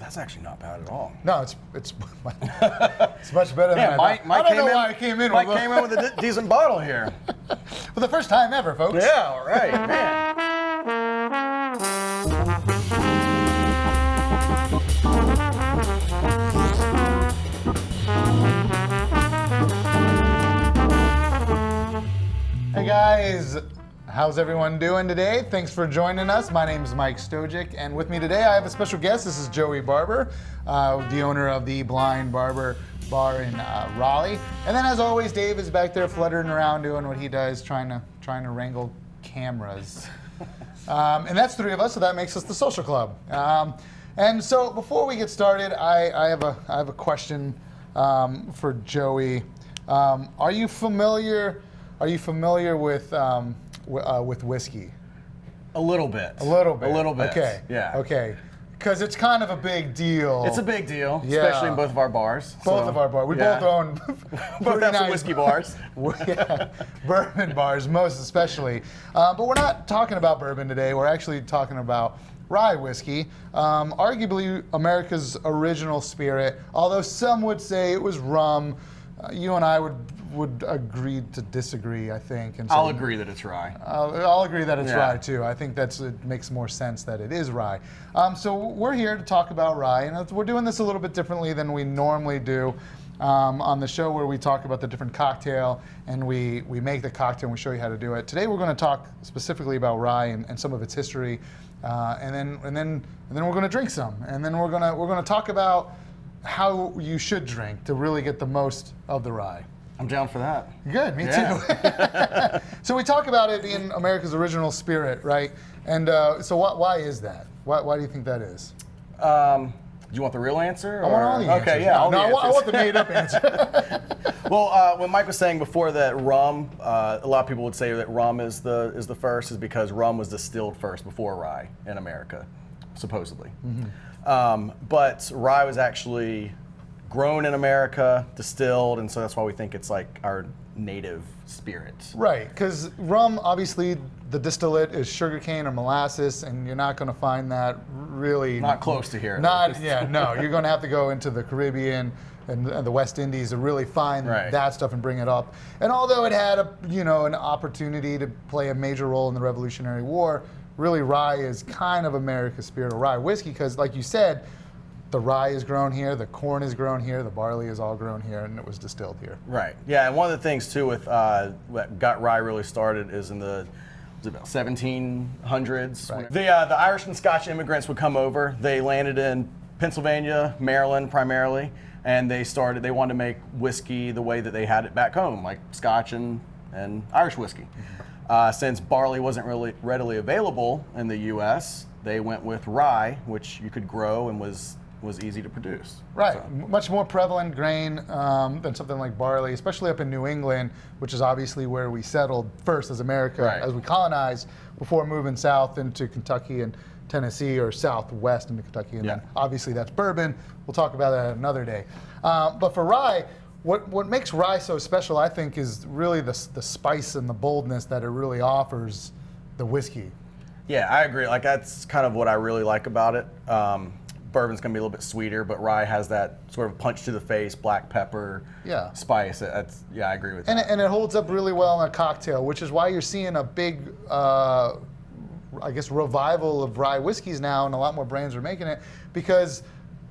That's actually not bad at all. No, it's it's much better than Mike I don't know came why I came in Mike with came in with a decent bottle here. for the first time ever, folks. Yeah, all right, man. Hey guys, how's everyone doing today? Thanks for joining us. My name is Mike Stojic, and with me today I have a special guest. This is Joey Barbour, the owner of the Blind Barber Bar in Raleigh. And then, as always, Dave is back there fluttering around doing what he does, trying to wrangle cameras. And that's three of us, so that makes us the social club. And so, before we get started, I have a question for Joey. Are you familiar with whiskey? A little bit. A little bit. A little bit. Okay. Yeah. Okay. Because it's kind of a big deal. It's a big deal, Yeah. especially in both of our bars. Both of our bars. We both own both have some whiskey bars. Yeah, bourbon bars, most especially. But we're not talking about bourbon today. We're actually talking about rye whiskey, arguably America's original spirit. Although some would say it was rum, you and I would agree to disagree, I think. And so I'll agree that it's rye. I'll agree that it's Yeah. rye too. I think it makes more sense that it is rye. So we're here to talk about rye, and we're doing this a little bit differently than we normally do on the show, where we talk about the different cocktail and we make the cocktail and we show you how to do it. Today we're going to talk specifically about rye and some of its history, and then we're going to drink some, and then we're going to talk about how you should drink to really get the most of the rye. I'm down for that. Good, me too. So we talk about it being America's original spirit, right? And so why is that? Why do you think that is? Do you want the real answer? I want all the answers. Okay, yeah. All the I answers. want the made-up answer. Well, when Mike was saying before that rum, a lot of people would say that rum is the first, is because rum was distilled first before rye in America, supposedly. Mm-hmm. But rye was actually grown in America, distilled, and so that's why we think it's like our native spirit. Right, because rum, obviously, the distillate is sugarcane or molasses, and you're not going to find that really... Not close to here. No, you're going to have to go into the Caribbean and the West Indies to really find that stuff and bring it up. And although it had an opportunity to play a major role in the Revolutionary War, really rye is kind of America's spirit, or rye whiskey, because like you said, the rye is grown here, the corn is grown here, the barley is all grown here, and it was distilled here. Right. Yeah, and one of the things too with what got rye really started is in the about 1700s. Right. The Irish and Scotch immigrants would come over. They landed in Pennsylvania, Maryland primarily, and they wanted to make whiskey the way that they had it back home, like Scotch and Irish whiskey. Since barley wasn't really readily available in the U.S., they went with rye, which you could grow and was easy to produce. Right, So. Much more prevalent grain than something like barley, especially up in New England, which is obviously where we settled first as America, as we colonized before moving south into Kentucky and Tennessee, or southwest into Kentucky, and then obviously that's bourbon. We'll talk about that another day. But for rye, what makes rye so special, I think, is really the spice and the boldness that it really offers the whiskey. Yeah, I agree. Like, that's kind of what I really like about it. Bourbon's gonna be a little bit sweeter, but rye has that sort of punch to the face, black pepper spice. I agree with that. And it holds up really well in a cocktail, which is why you're seeing a big, revival of rye whiskeys now, and a lot more brands are making it, because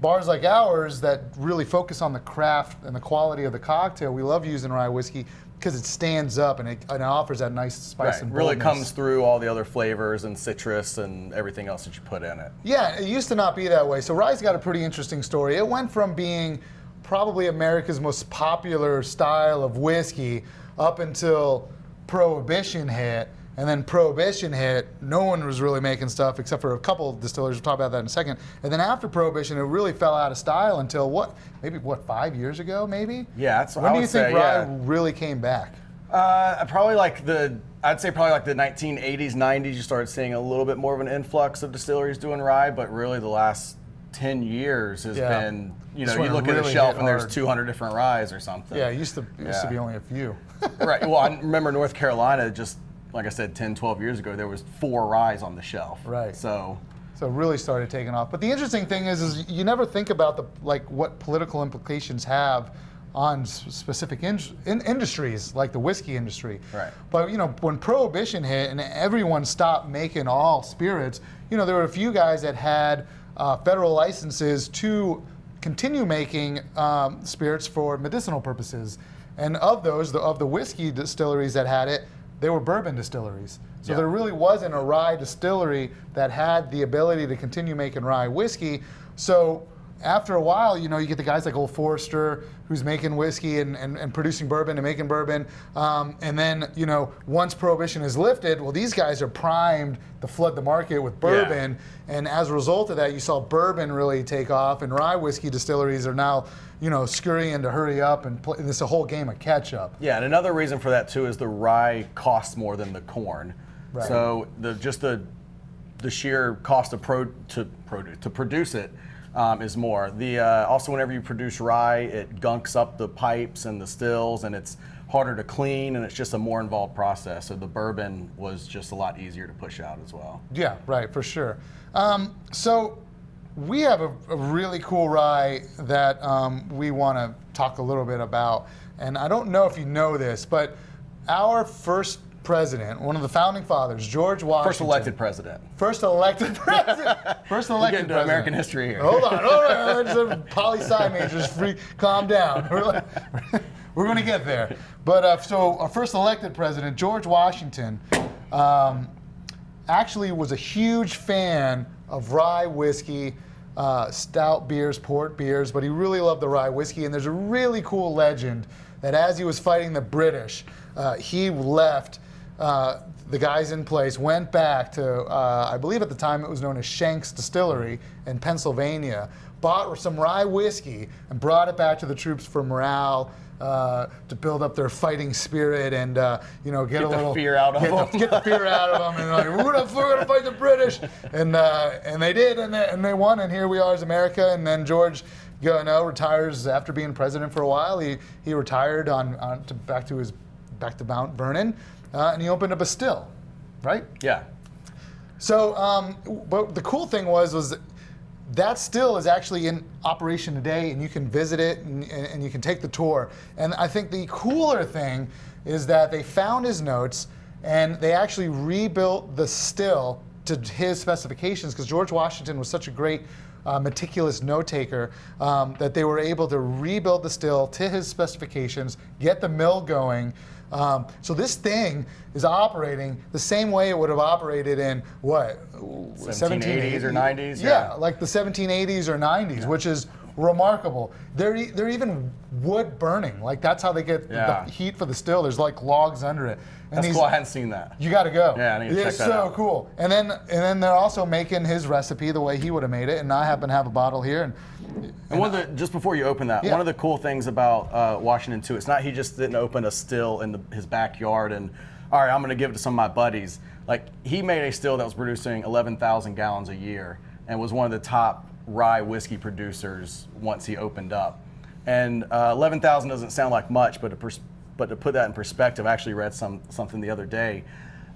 bars like ours that really focus on the craft and the quality of the cocktail, we love using rye whiskey because it stands up and it offers that nice spice and boldness. Really comes through all the other flavors and citrus and everything else that you put in it. Yeah, it used to not be that way. So rye's got a pretty interesting story. It went from being probably America's most popular style of whiskey up until Prohibition hit. And then Prohibition hit, no one was really making stuff except for a couple of distillers. We'll talk about that in a second. And then after Prohibition, it really fell out of style until maybe 5 years ago, maybe? Yeah, that's what When I do you would think say, rye really came back? I'd say probably like the 1980s, 90s, you started seeing a little bit more of an influx of distilleries doing rye, but really the last 10 years has been, you look at a shelf and there's 200 different ryes or something. Yeah, it used to be only a few. Right, well, I remember North Carolina, just like I said, 10, 12 years ago, there was 4 ryes on the shelf. Right. So, So it really started taking off. But the interesting thing is you never think about what political implications have on specific industries like the whiskey industry. Right. But when Prohibition hit and everyone stopped making all spirits, there were a few guys that had federal licenses to continue making spirits for medicinal purposes. And of those, of the whiskey distilleries that had it, they were bourbon distilleries. So there really wasn't a rye distillery that had the ability to continue making rye whiskey. So after a while, you get the guys like Old Forester who's making whiskey and producing bourbon and making bourbon. And then, once Prohibition is lifted, well, these guys are primed to flood the market with bourbon. Yeah. And as a result of that, you saw bourbon really take off, and rye whiskey distilleries are now, scurrying to hurry up and play. It's a whole game of catch up. Yeah, and another reason for that too is the rye costs more than the corn. Right. So the sheer cost of to produce it is more. Also, whenever you produce rye, it gunks up the pipes and the stills, and it's harder to clean, and it's just a more involved process. So the bourbon was just a lot easier to push out as well. Yeah, right, for sure. So we have a really cool rye that we want to talk a little bit about. And I don't know if you know this, but our first president, one of the founding fathers, George Washington. First elected president. First elected president. First elected We're getting to American history here. Hold on. Just poli-sci majors, calm down. We're going to get there. But so our first elected president, George Washington, actually was a huge fan of rye whiskey, stout beers, port beers, but he really loved the rye whiskey. And there's a really cool legend that as he was fighting the British, he left the guys in place, went back to, I believe at the time it was known as Shank's Distillery in Pennsylvania, bought some rye whiskey and brought it back to the troops for morale, to build up their fighting spirit and get a little fear out of them. Get the fear out of them, and like we're gonna fight the British, and they did, and they won, and here we are as America. And then George, retires after being president for a while. He retired back to Mount Vernon, and he opened up a still, right? Yeah. So, but the cool thing was that still is actually in operation today, and you can visit it and you can take the tour. And I think the cooler thing is that they found his notes and they actually rebuilt the still to his specifications, because George Washington was such a great meticulous note taker that they were able to rebuild the still to his specifications, get the mill going. So this thing is operating the same way it would have operated in what? 1780s or 90s? Yeah, like the 1780s or 90s, which is remarkable. They're even wood burning. Like that's how they get the heat for the still. There's like logs under it. And That's cool. I hadn't seen that. You got to go. Yeah, I need to check that out. It's so cool. And then they're also making his recipe the way he would have made it. And I happen to have a bottle here. And just before you open that, one of the cool things about Washington too, it's not he just didn't open a still in his backyard and, all right, I'm going to give it to some of my buddies. Like he made a still that was producing 11,000 gallons a year and was one of the top rye whiskey producers once he opened up. And 11,000 doesn't sound like much, but to put that in perspective, I actually read something the other day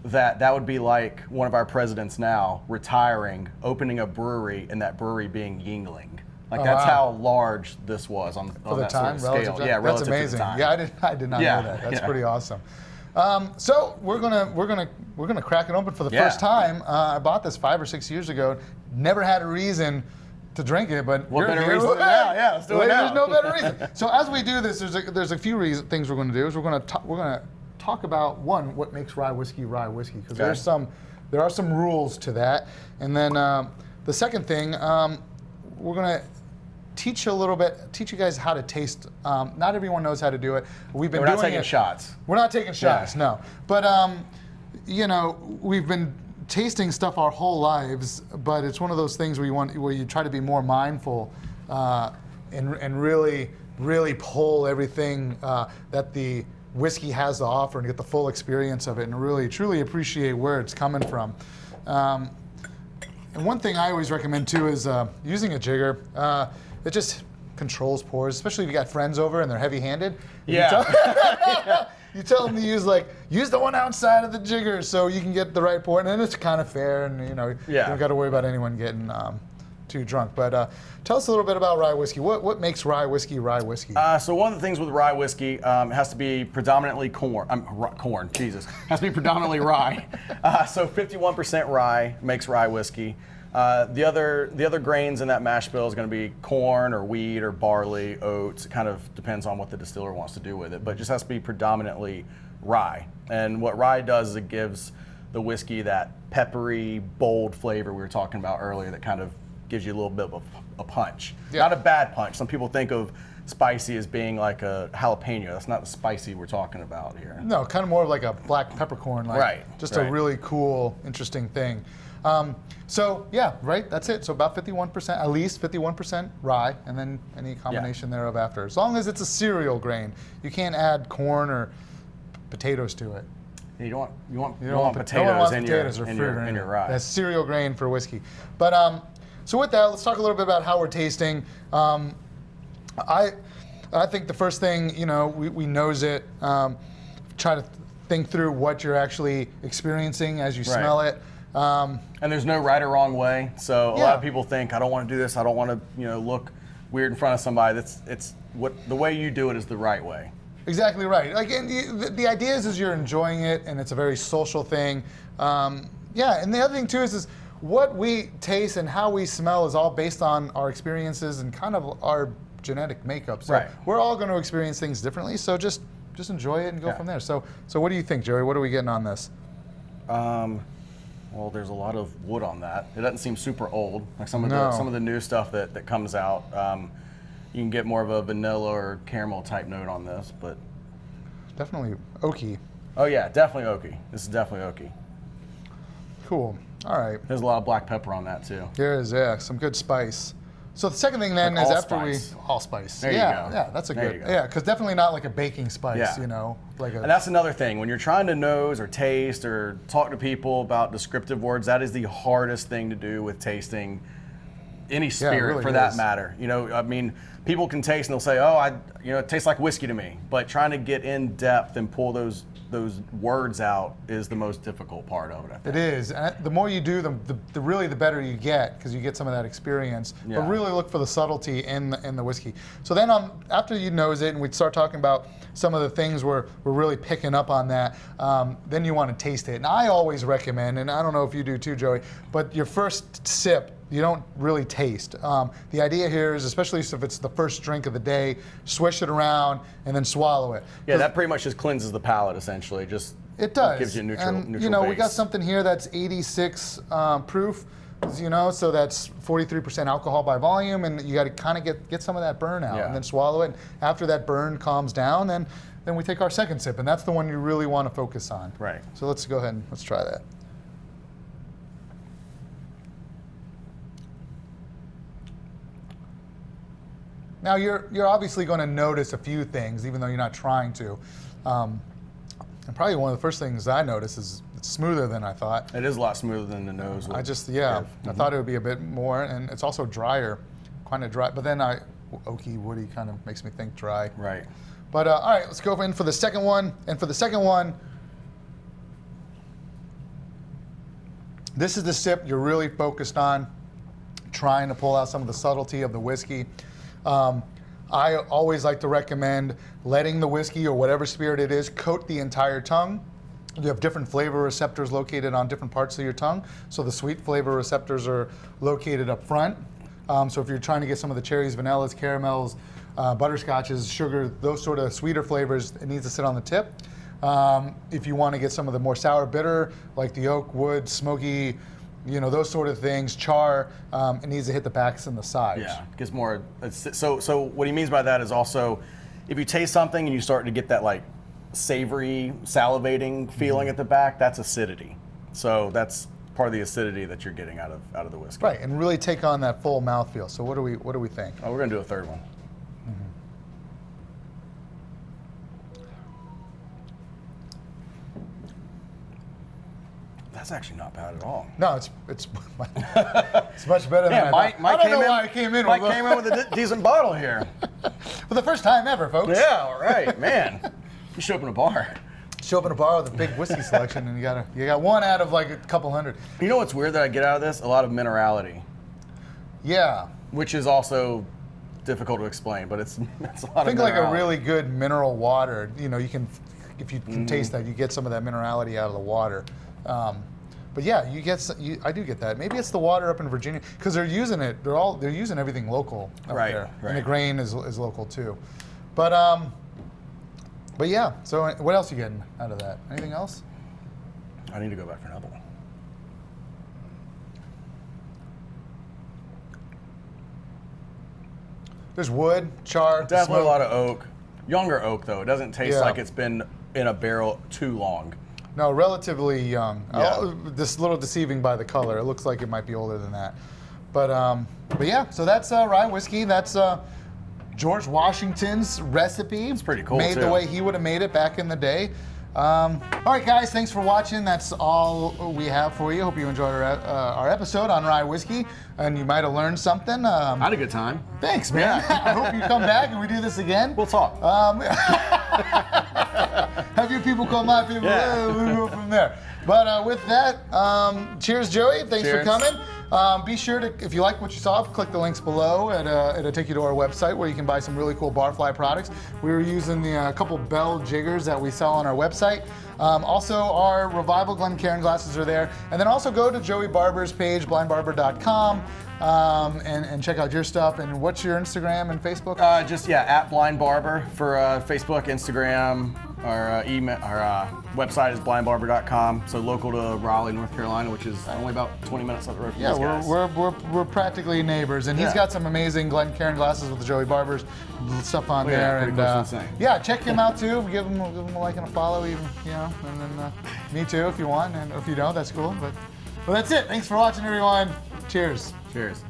that would be like one of our presidents now retiring, opening a brewery, and that brewery being Yingling. Like that's how large this was on that time, sort of scale. Yeah, that's amazing. To the time. Yeah, I did not know that. That's pretty awesome. So we're gonna crack it open for the first time. I bought this 5 or 6 years ago. Never had a reason to drink it, but what better reason? Yeah, let's do it now. There's no better reason. So as we do this, there's a few things we're going to do. Is we're going to talk about what makes rye whiskey, because there are some rules to that, and then the second thing we're going to teach you guys how to taste. Not everyone knows how to do it. We're not taking shots. We're not taking shots, no. But we've been tasting stuff our whole lives, but it's one of those things where you try to be more mindful and really pull everything that the whiskey has to offer and get the full experience of it and really truly appreciate where it's coming from. And one thing I always recommend too is using a jigger. It just controls pours, especially if you got friends over and they're heavy-handed. Yeah. You tell them to use the 1 ounce side of the jigger so you can get the right pour, and then it's kind of fair, and you don't got to worry about anyone getting too drunk. But tell us a little bit about rye whiskey. What makes rye whiskey rye whiskey? So one of the things with rye whiskey, it has to be predominantly corn. Jesus, it has to be predominantly rye. So 51% rye makes rye whiskey. The other grains in that mash bill is going to be corn or wheat or barley, oats. It kind of depends on what the distiller wants to do with it, but it just has to be predominantly rye. And what rye does is it gives the whiskey that peppery, bold flavor we were talking about earlier that kind of gives you a little bit of a punch. Yeah. Not a bad punch. Some people think of spicy as being like a jalapeno. That's not the spicy we're talking about here. No, kind of more like a black peppercorn. Just a really cool, interesting thing. So yeah, right, that's it. So about 51%, at least 51% rye, and then any combination thereof after. As long as it's a cereal grain. You can't add corn or potatoes to it. You don't want potatoes in your rye. That's cereal grain for whiskey. But so with that, let's talk a little bit about how we're tasting. I think the first thing, we nose it, try to think through what you're actually experiencing as you smell it. And there's no right or wrong way. So a lot of people think, I don't want to do this. I don't want to, look weird in front of somebody. It's what the way you do it is the right way. Exactly right. Again, the idea is you're enjoying it, and it's a very social thing. And the other thing too is what we taste and how we smell is all based on our experiences and kind of our genetic makeup. So we're all going to experience things differently. So just enjoy it and go from there. So what do you think, Joey? What are we getting on this? Well, there's a lot of wood on that. It doesn't seem super old. Like some of the new stuff that comes out, you can get more of a vanilla or caramel type note on this, but definitely oaky. Oh yeah, definitely oaky. This is definitely oaky. Cool. All right. There's a lot of black pepper on that too. There is, some good spice. So the second thing then is after allspice. There you go. Yeah, that's a good. Yeah, because definitely not like a baking spice, And that's another thing. When you're trying to nose or taste or talk to people about descriptive words, that is the hardest thing to do with tasting any spirit for that matter. People can taste and they'll say, it tastes like whiskey to me. But trying to get in depth and pull those words out is the most difficult part of it, I think. It is. And the more you do them, the better you get, because you get some of that experience. Yeah. But really look for the subtlety in the whiskey. So then after you nose it and we start talking about some of the things we're really picking up on that, then you want to taste it. And I always recommend, and I don't know if you do too, Joey, but your first sip, you don't really taste. The idea here is, especially if it's the first drink of the day, swish it around and then swallow it. Yeah, that pretty much just cleanses the palate, essentially. It does. Gives you a neutral base. We got something here that's 86 proof, so that's 43% alcohol by volume, and you got to kind of get some of that burn out and then swallow it. And after that burn calms down, then we take our second sip, and that's the one you really want to focus on. Right. So let's go ahead and let's try that. Now you're obviously going to notice a few things, even though you're not trying to. And probably one of the first things I notice is it's smoother than I thought. It is a lot smoother than the nose. I thought it would be a bit more, and it's also drier, kind of dry. But then oaky, woody kind of makes me think dry. Right. But all right, let's go in for the second one. And for the second one, this is the sip you're really focused on, trying to pull out some of the subtlety of the whiskey. I always like to recommend letting the whiskey or whatever spirit it is coat the entire tongue. You have different flavor receptors located on different parts of your tongue. So the sweet flavor receptors are located up front. So if you're trying to get some of the cherries, vanillas, caramels, butterscotches, sugar, those sort of sweeter flavors, it needs to sit on the tip. If you want to get some of the more sour bitter, like the oak, wood, smoky, those sort of things, char, it needs to hit the backs and the sides. Yeah, it gets more. So what he means by that is also, if you taste something and you start to get that like savory, salivating feeling at the back, that's acidity. So that's part of the acidity that you're getting out of the whiskey. Right, and really take on that full mouthfeel. So what do we think? Oh, we're gonna do a third one. That's actually not bad at all. No, it's much better than I thought. Mike I don't know why I came in with a decent bottle here. For the first time ever, folks. Yeah, all right, man. You show up in a bar. Show up in a bar with a big whiskey selection, and you got one out of like a couple hundred. You know what's weird that I get out of this? A lot of minerality. Yeah. Which is also difficult to explain, but it's a lot I think of like a minerality. really good mineral water. You know, you can, if you can taste that, you get some of that minerality out of the water. But yeah, I do get that. Maybe it's the water up in Virginia because they're using it. They're using everything local up there, and the grain is local too. But yeah. So what else are you getting out of that? Anything else? I need to go back for another one. There's wood, char, Definitely smoke. a lot of oak. Younger oak though. It doesn't taste Yeah. like it's been in a barrel too long. No, relatively young. Yeah. This a little deceiving by the color. It looks like it might be older than that. But yeah, so that's rye whiskey. That's George Washington's recipe. It's pretty cool, Made the too. way he would have made it back in the day. All right, guys, thanks for watching. That's all we have for you. Hope you enjoyed our episode on rye whiskey, and you might have learned something. I had a good time. Thanks, man. I hope you come back and we do this again. We'll talk. Have your people call my people. Yeah. We'll go from there. But with that, cheers, Joey. Thanks Cheers. for coming. Be sure to, if you like what you saw, click the links below. It'll take you to our website where you can buy some really cool Barfly products. We were using the couple Bell jiggers that we sell on our website. Also, our Revival Glencairn glasses are there. And then also go to Joey Barbour's page, blindbarber.com, and check out your stuff. And what's your Instagram and Facebook? At Blind Barber for Facebook, Instagram. Our email, our website is blindbarber.com. So local to Raleigh, North Carolina, which is only about 20 minutes up the road from Yeah, these guys. we're practically neighbors, and he's Yeah. got some amazing Glencairn glasses with the Joey Barbers stuff on Yeah, there, pretty and close to insane. yeah, check him out too. Give him a like and a follow, even and then me too if you want, and if you don't, that's cool. But well, that's it. Thanks for watching, everyone. Cheers. Cheers.